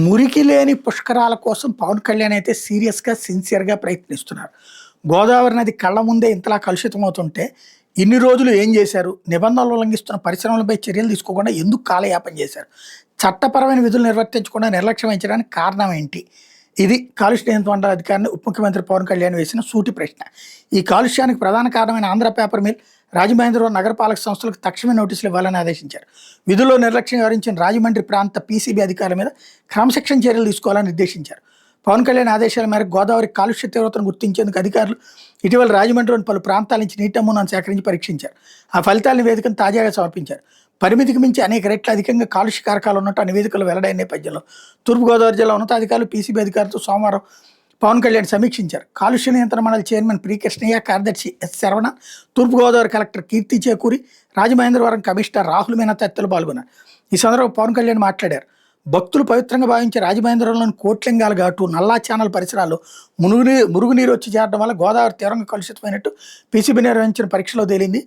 మురికి లేని పుష్కరాల కోసం పవన్ కళ్యాణ్ అయితే సీరియస్‌గా, సిన్సియర్‌గా ప్రయత్నిస్తున్నారు. గోదావరి నది కళ్ళ ముందే ఇంతలా కలుషితమవుతుంటే, ఇన్ని రోజులు ఏం చేశారు? నిబంధనలు ఉల్లంఘిస్తున్న పరిశ్రమలపై చర్యలు తీసుకోకుండా ఎందుకు కాలయాపన చేశారు? చట్టపరమైన విధులు నిర్వర్తించకుండా నిర్లక్ష్యం వహించడానికి కారణం ఏంటి? ఇది కాలుష్య నియంత్రణ మండలి అధికారిని ఉప ముఖ్యమంత్రి పవన్ కళ్యాణ్ వేసిన సూటి ప్రశ్న. ఈ కాలుష్యానికి ప్రధాన కారణమైన ఆంధ్ర పేపర్ మిల్, రాజమహేంద్రవరం నగరపాలక సంస్థలకు తక్షణమే నోటీసులు ఇవ్వాలని ఆదేశించారు. విధుల్లో నిర్లక్ష్యం వ్యవహరించిన రాజమండ్రి ప్రాంత పీసీబీ అధికారుల మీద క్రమశిక్షణ చర్యలు తీసుకోవాలని నిర్దేశించారు. పవన్ కళ్యాణ్ ఆదేశాల మేరకు గోదావరి కాలుష్య తీవ్రతను గుర్తించేందుకు అధికారులు ఇటీవల రాజమండ్రిలోని పలు ప్రాంతాల నుంచి నీటి నమూనాను సేకరించి పరీక్షించారు. ఆ ఫలితాల నివేదికను తాజాగా సమర్పించారు. పరిమితికి మించి అనేక రెట్లు అధికంగా కాలుష్య కారకాలు ఉన్నట్టు ఆ నివేదికలు వెల్లడైన నేపథ్యంలో తూర్పుగోదావరి జిల్లా ఉన్నతాధికారులు పీసీబీ అధికారులతో సోమవారం పవన్ కళ్యాణ్ సమీక్షించారు. కాలుష్య నియంత్రణ మండలి చైర్మన్ పి కృష్ణయ్య, కార్యదర్శి ఎస్ శరవణ, తూర్పుగోదావరి కలెక్టర్ కీర్తి చేకూరి, రాజమహేంద్రవరం కమిషనర్ రాహుల్ మీనా తదితరులు పాల్గొన్నారు. ఈ సందర్భంగా పవన్ కళ్యాణ్ మాట్లాడారు. భక్తులు పవిత్రంగా భావించే రాజమహేంద్రవరంలోని కోట్లింగాల ఘాటు, నల్లా ఛానల్ పరిసరాల్లో మురుగునీరు వచ్చి చేరడం వల్ల గోదావరి తీవ్రంగా కలుషితమైనట్టు పీసీబీ నిర్వహించిన పరీక్షలో తేలింది.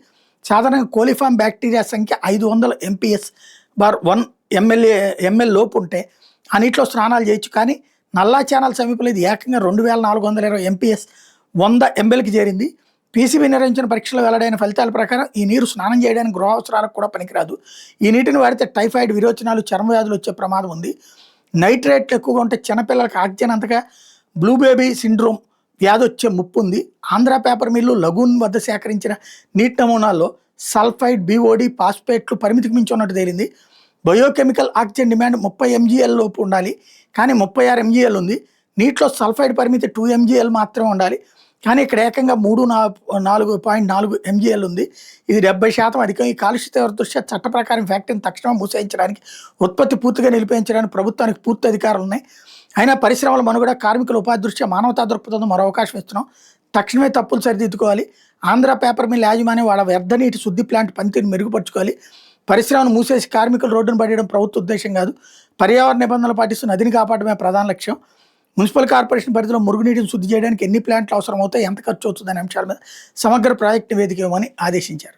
సాధారణంగా కోలిఫామ్ బ్యాక్టీరియా సంఖ్య 500 MPS/1 ml లోపు ఉంటే ఆ నీటిలో స్నానాలు చేయొచ్చు. కానీ నల్లా ఛానల్ సమీపంలో ఇది ఏకంగా 2420 MPS 100 mlకి చేరింది. పీసీబీ నిర్వహించిన పరీక్షలో వెల్లడైన ఫలితాల ప్రకారం ఈ నీరు స్నానం చేయడానికి గృహ అవసరాలకు కూడా పనికిరాదు. ఈ నీటిని వాడితే టైఫాయిడ్, విరోచనాలు, చర్మ వ్యాధులు వచ్చే ప్రమాదం ఉంది. నైట్రేట్లు ఎక్కువగా ఉంటే చిన్నపిల్లలకు ఆక్సిజన్ అంతగా బ్లూ బేబీ సిండ్రోమ్ వ్యాధి వచ్చే ముప్పు ఉంది. ఆంధ్ర పేపర్ మిల్లు, లగూన్ వద్ద సేకరించిన నీటి నమూనాల్లో సల్ఫైడ్, బీఓడి, పాస్పేట్లు పరిమితికి మించి ఉన్నట్టు తేలింది. బయోకెమికల్ ఆక్సిజన్ డిమాండ్ 30 mgl లోపు ఉండాలి, కానీ 36 mgl ఉంది. నీటిలో సల్ఫైడ్ పరిమితి 2 mgl మాత్రమే ఉండాలి, కానీ ఇక్కడ ఏకంగా 4.4 mgl ఉంది. ఇది 70% అధికం. ఈ కాలుష్య తీవ్రత దృష్ట్యా చట్ట ప్రకారం ఫ్యాక్టరీని తక్షణం మూసేయించడానికి, ఉత్పత్తి పూర్తిగా నిలిపేయించడానికి ప్రభుత్వానికి పూర్తి అధికారాలు ఉన్నాయి. అయినా పరిశ్రమల మనుగడ, కార్మికుల ఉపాధి దృష్ట్యా మానవతా దృక్పథంతో మరో అవకాశం ఇస్తున్నాం. తక్షణమే తప్పులు సరిదిద్దుకోవాలి. ఆంధ్ర పేపర్ మిల్ యాజమాన్యం వాళ్ళ వ్యర్థ నీటి శుద్ధి ప్లాంట్ పనితీరుని మెరుగుపరుచుకోవాలి. పరిశ్రమను మూసేసి కార్మికులు రోడ్డును పడేయడం ప్రభుత్వ ఉద్దేశం కాదు. పర్యావరణ నిబంధనలు పాటిస్తూ నదిని కాపాడమే ప్రధాన లక్ష్యం. మున్సిపల్ కార్పొరేషన్ పరిధిలో మురుగునీటిని శుద్ధి చేయడానికి ఎన్ని ప్లాంట్లు అవసరం అవుతాయి, ఎంత ఖర్చు అవుతుందనే అంశాల మీద సమగ్ర ప్రాజెక్టు నివేదిక ఇవ్వమని ఆదేశించారు.